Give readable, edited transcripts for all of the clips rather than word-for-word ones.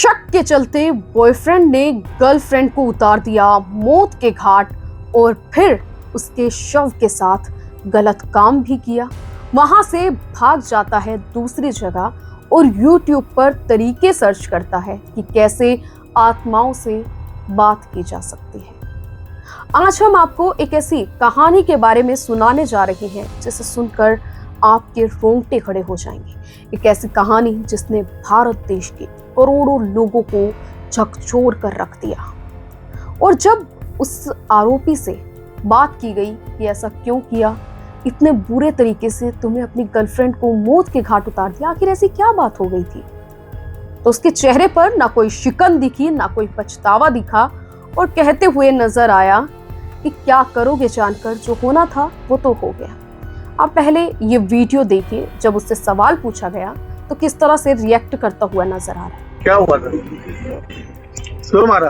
शक के चलते बॉयफ्रेंड ने गर्लफ्रेंड को उतार दिया मौत के घाट और फिर उसके शव के साथ गलत काम भी किया। वहां से भाग जाता है दूसरी जगह और YouTube पर तरीके सर्च करता है कि कैसे आत्माओं से बात की जा सकती है। आज हम आपको एक ऐसी कहानी के बारे में सुनाने जा रहे हैं जिसे सुनकर आपके रोंगटे खड़े हो जाएंगे। एक ऐसी कहानी जिसने भारत देश के करोड़ों लोगों को झकझोर कर रख दिया। और जब उस आरोपी से बात की गई कि ऐसा क्यों किया, इतने बुरे तरीके से तुम्हें अपनी गर्लफ्रेंड को मौत के घाट उतार दिया, आखिर ऐसी क्या बात हो गई थी, तो उसके चेहरे पर ना कोई शिकन दिखी, ना कोई पछतावा दिखा और कहते हुए नजर आया कि क्या करोगे जानकर, जो होना था वो तो हो गया। आप पहले ये वीडियो देखिए, जब उससे सवाल पूछा गया तो किस तरह से रिएक्ट करता हुआ नजर आ रहा है। क्या हुआ था? क्यों मारा?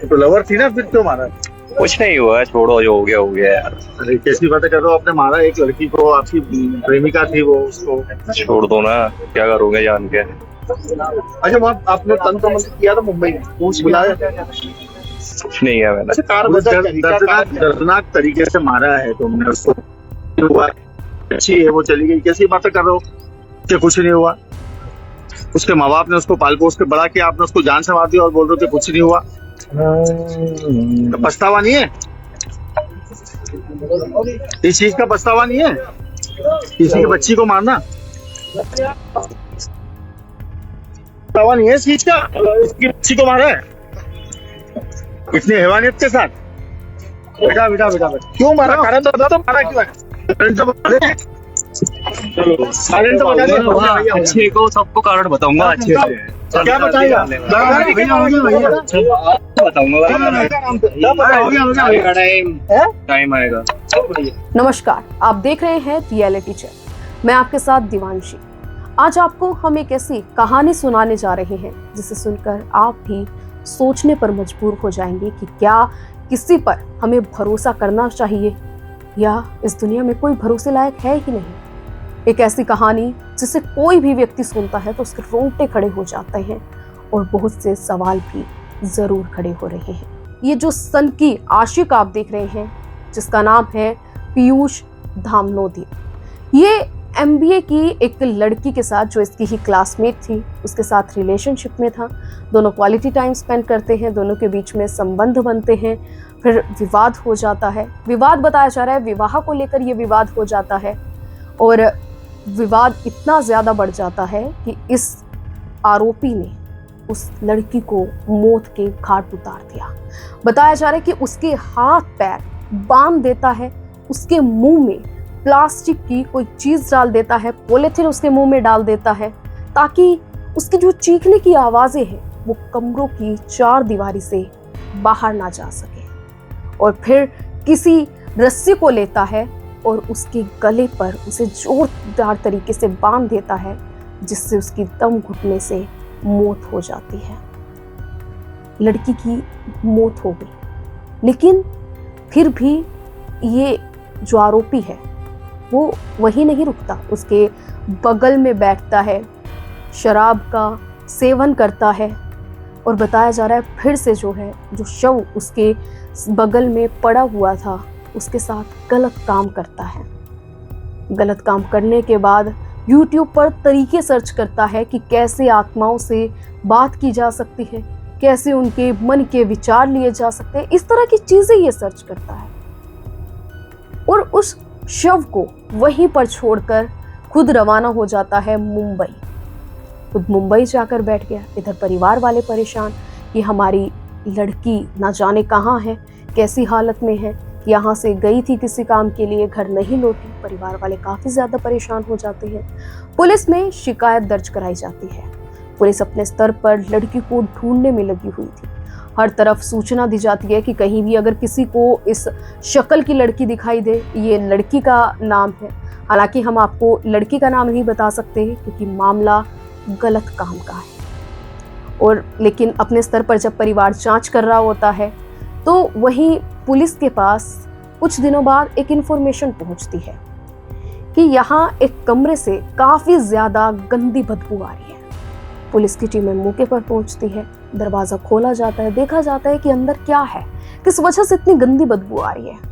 तो लवर थी ना, फिर क्यों मारा? कुछ नहीं हुआ, छोड़ो, जो हो गया हो गया यार। अरे कैसी बातें कर रहे हो? आपने मारा एक लड़की को, आपकी प्रेमिका थी वो, उसको छोड़ दो ना, क्या करोगे जान के। अच्छा, वहाँ आपने तंत्र मंत्र किया था मुंबई में, पूछ बुलाया? कुछ नहीं है मैंने। दर्दनाक तरीके से मारा है तुमने उसको। हुआ अच्छी है, वो चली गई, कैसी बातें कर रहे हो कि कुछ नहीं हुआ? उसके माँ बाप ने उसको पाल पोस के बड़ा किया, आपने उसको जान से मार दिया और बोल रहे हो कि कुछ नहीं हुआ। तो पछतावा नहीं है? इस चीज का पछतावा नहीं है? किसी की बच्ची को मारना पछतावा नहीं है इस चीज का? इसकी बच्ची को मारा है इतनी हैवानियत के साथ। बेटा बेटा बेटा बेटा क्यों मारा? कारण तो बता दो, मारा क्यों है? अच्छे को सबको कारण बताऊंगा अच्छे से। क्या बताएगा? टाइम आएगा। नमस्कार, आप देख रहे हैं रियलिटी चेक। मैं आपके साथ दिवांशी। आज आपको हम एक ऐसी कहानी सुनाने जा रहे हैं जिसे सुनकर आप भी सोचने पर मजबूर हो जाएंगे कि क्या किसी पर हमें भरोसा करना चाहिए या इस दुनिया में कोई भरोसे लायक है ही नहीं। एक ऐसी कहानी जिसे कोई भी व्यक्ति सुनता है तो उसके रोंगटे खड़े हो जाते हैं और बहुत से सवाल भी जरूर खड़े हो रहे हैं। ये जो सन की आशिक आप देख रहे हैं, जिसका नाम है पीयूष धामनोदी, ये MBA की एक लड़की के साथ, जो इसकी ही क्लासमेट थी, उसके साथ रिलेशनशिप में था। दोनों क्वालिटी टाइम स्पेंड करते हैं, दोनों के बीच में संबंध बनते हैं, फिर विवाद हो जाता है। विवाद बताया जा रहा है, विवाह को लेकर ये विवाद हो जाता है और विवाद इतना ज़्यादा बढ़ जाता है कि इस आरोपी ने उस लड़की को मौत के घाट उतार दिया। बताया जा रहा है कि उसके हाथ पैर बांध देता है, उसके मुंह में प्लास्टिक की कोई चीज डाल देता है, पॉलीथिन उसके मुंह में डाल देता है, ताकि उसकी जो चीखने की आवाजें हैं वो कमरों की चार दीवारी से बाहर ना जा सके। और फिर किसी रस्सी को लेता है और उसके गले पर उसे जोरदार तरीके से बांध देता है, जिससे उसकी दम घुटने से मौत हो जाती है। लड़की की मौत हो गई, लेकिन फिर भी ये जो आरोपी है वो वही नहीं रुकता, उसके बगल में बैठता है, शराब का सेवन करता है और बताया जा रहा है फिर से जो शव उसके बगल में पड़ा हुआ था उसके साथ गलत काम करता है। गलत काम करने के बाद YouTube पर तरीके सर्च करता है कि कैसे आत्माओं से बात की जा सकती है, कैसे उनके मन के विचार लिए जा सकते हैं, इस तरह की चीजें ये सर्च करता है। और उस शव को वहीं पर छोड़कर खुद रवाना हो जाता है मुंबई। खुद मुंबई जाकर बैठ गया। इधर परिवार वाले परेशान कि हमारी लड़की ना जाने कहाँ है, कैसी हालत में है, यहाँ से गई थी किसी काम के लिए, घर नहीं लौटी। परिवार वाले काफी ज्यादा परेशान हो जाते हैं। पुलिस में शिकायत दर्ज कराई जाती है। पुलिस अपने स्तर पर लड़की को ढूंढने में लगी हुई थी। हर तरफ सूचना दी जाती है कि कहीं भी अगर किसी को इस शक्ल की लड़की दिखाई दे, ये लड़की का नाम है। हालांकि हम आपको लड़की का नाम नहीं बता सकते क्योंकि मामला गलत काम का है। और लेकिन अपने स्तर पर जब परिवार जांच कर रहा होता है तो वहीं पुलिस के पास कुछ दिनों बाद एक इन्फॉर्मेशन पहुंचती है कि यहाँ एक कमरे से काफी ज्यादा गंदी बदबू आ रही है। पुलिस की टीमें मौके पर पहुंचती है, दरवाजा खोला जाता है, देखा जाता है कि अंदर क्या है, किस वजह से इतनी गंदी बदबू आ रही है।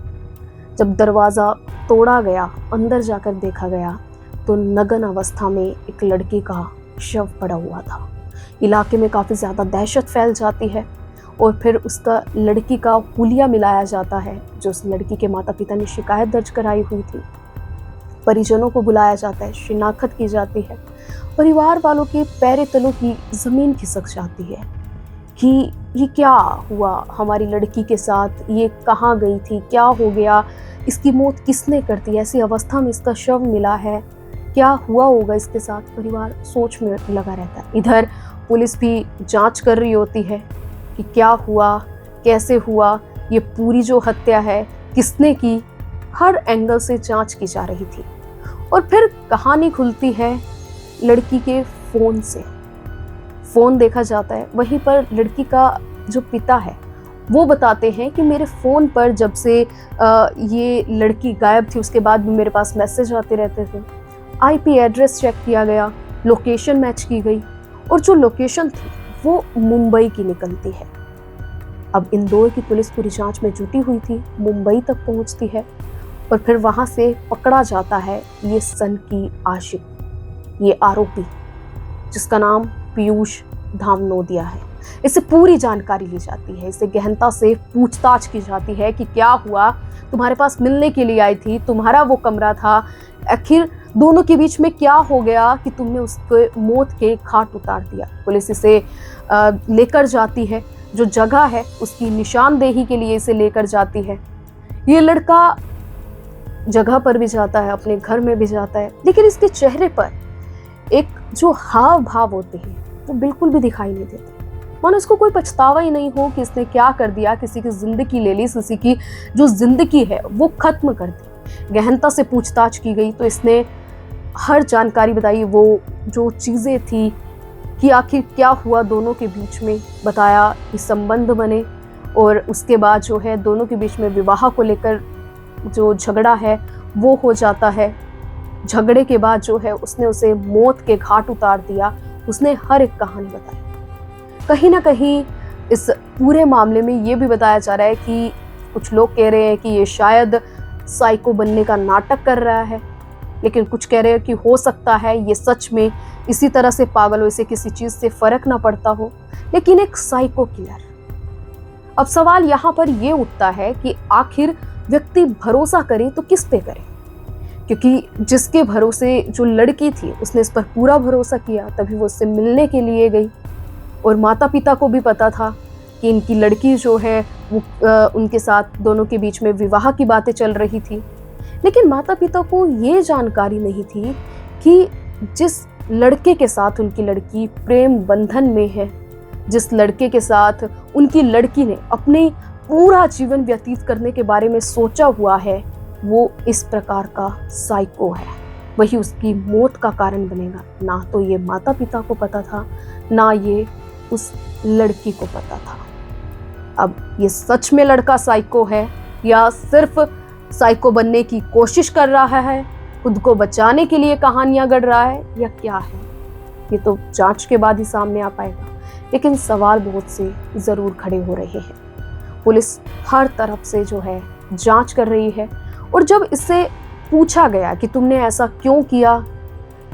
जब दरवाजा तोड़ा गया, अंदर जाकर देखा गया तो नग्न अवस्था में एक लड़की का शव पड़ा हुआ था। इलाके में काफी ज्यादा दहशत फैल जाती है और फिर उसका लड़की का हुलिया मिलाया जाता है, जो उस लड़की के माता पिता ने शिकायत दर्ज कराई हुई थी। परिजनों को बुलाया जाता है, शिनाख्त की जाती है। परिवार वालों के पैरों तलों की जमीन खिसक जाती है कि ये क्या हुआ हमारी लड़की के साथ, ये कहाँ गई थी, क्या हो गया, इसकी मौत किसने कर दी, ऐसी अवस्था में इसका शव मिला है, क्या हुआ होगा इसके साथ। परिवार सोच में लगा रहता है। इधर पुलिस भी जांच कर रही होती है कि क्या हुआ, कैसे हुआ, ये पूरी जो हत्या है किसने की, हर एंगल से जांच की जा रही थी। और फिर कहानी खुलती है लड़की के फोन से। फोन देखा जाता है, वहीं पर लड़की का जो पिता है वो बताते हैं कि मेरे फ़ोन पर जब से ये लड़की गायब थी उसके बाद भी मेरे पास मैसेज आते रहते थे। आईपी एड्रेस चेक किया गया, लोकेशन मैच की गई और जो लोकेशन थी वो मुंबई की निकलती है। अब इंदौर की पुलिस पूरी जांच में जुटी हुई थी, मुंबई तक पहुंचती है और फिर वहां से पकड़ा जाता है ये सन की आशिक, ये आरोपी जिसका नाम पीयूष धामनोदिया है। इससे पूरी जानकारी ली जाती है, इससे गहनता से पूछताछ की जाती है कि क्या हुआ, तुम्हारे पास मिलने के लिए आई थी, तुम्हारा वो कमरा था, आखिर दोनों के बीच में क्या हो गया कि तुमने उसके मौत के घाट उतार दिया। पुलिस इसे लेकर जाती है, जो जगह है उसकी निशानदेही के लिए इसे लेकर जाती है। ये लड़का जगह पर भी जाता है, अपने घर में भी जाता है, लेकिन इसके चेहरे पर एक जो हाव भाव होते हैं वो बिल्कुल भी दिखाई नहीं देते, मानो इसको कोई पछतावा ही नहीं हो कि इसने क्या कर दिया, किसी की जिंदगी ले ली, किसी की जो जिंदगी है वो खत्म कर दी। गहनता से पूछताछ की गई तो इसने हर जानकारी बताई, वो जो चीजें थी कि आखिर क्या हुआ दोनों के बीच में, बताया कि संबंध बने और उसके बाद जो है दोनों के बीच में विवाह को लेकर जो झगड़ा है वो हो जाता है। झगड़े के बाद जो है उसने उसे मौत के घाट उतार दिया। उसने हर एक कहानी बताई। कहीं ना कहीं इस पूरे मामले में ये भी बताया जा रहा है कि कुछ लोग कह रहे हैं कि ये शायद साइको बनने का नाटक कर रहा है, लेकिन कुछ कह रहे हैं कि हो सकता है ये सच में इसी तरह से पागल हो, इसे किसी चीज से फर्क ना पड़ता हो, लेकिन एक साइको किलर। अब सवाल यहाँ पर ये उठता है कि आखिर व्यक्ति भरोसा करे तो किस पे करे, क्योंकि जिसके भरोसे जो लड़की थी उसने इस पर पूरा भरोसा किया, तभी वो उससे मिलने के लिए गई और माता पिता को भी पता था कि इनकी लड़की जो है वो उनके साथ दोनों के बीच में विवाह की बातें चल रही थी। लेकिन माता पिता को ये जानकारी नहीं थी कि जिस लड़के के साथ उनकी लड़की प्रेम बंधन में है, जिस लड़के के साथ उनकी लड़की ने अपने पूरा जीवन व्यतीत करने के बारे में सोचा हुआ है, वो इस प्रकार का साइको है, वही उसकी मौत का कारण बनेगा। ना तो ये माता पिता को पता था, ना ये उस लड़की को पता था। अब ये सच में लड़का साइको है या सिर्फ साइको बनने की कोशिश कर रहा है, खुद को बचाने के लिए कहानियां गढ़ रहा है, या क्या है, ये तो जांच के बाद ही सामने आ पाएगा। लेकिन सवाल बहुत से जरूर खड़े हो रहे हैं। पुलिस हर तरफ से जो है जांच कर रही है और जब इससे पूछा गया कि तुमने ऐसा क्यों किया,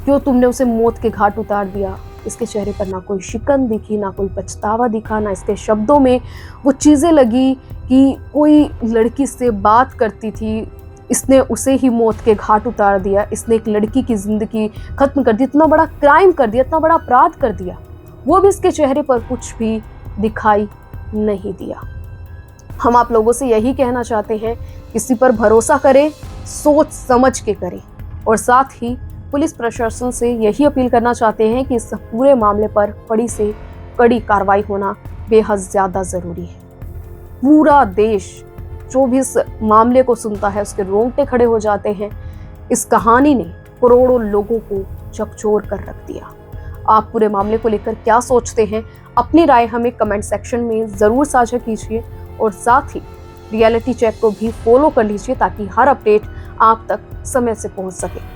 क्यों तुमने उसे मौत के घाट उतार दिया, इसके चेहरे पर ना कोई शिकन दिखी, ना कोई पछतावा दिखा, ना इसके शब्दों में वो चीज़ें लगी कि कोई लड़की से बात करती थी, इसने उसे ही मौत के घाट उतार दिया, इसने एक लड़की की ज़िंदगी खत्म कर दी, इतना बड़ा क्राइम कर दिया, इतना बड़ा अपराध कर दिया, वो भी इसके चेहरे पर कुछ भी दिखाई नहीं दिया। हम आप लोगों से यही कहना चाहते हैं, किसी पर भरोसा करें, सोच समझ के करें, और साथ ही पुलिस प्रशासन से यही अपील करना चाहते हैं कि इस पूरे मामले पर कड़ी से कड़ी कार्रवाई होना बेहद ज़्यादा ज़रूरी है। पूरा देश जो भी इस मामले को सुनता है उसके रोंगटे खड़े हो जाते हैं। इस कहानी ने करोड़ों लोगों को झकझोर कर रख दिया। आप पूरे मामले को लेकर क्या सोचते हैं, अपनी राय हमें कमेंट सेक्शन में ज़रूर साझा कीजिए और साथ ही रियलिटी चेक को भी फॉलो कर लीजिए ताकि हर अपडेट आप तक समय से पहुंच सके।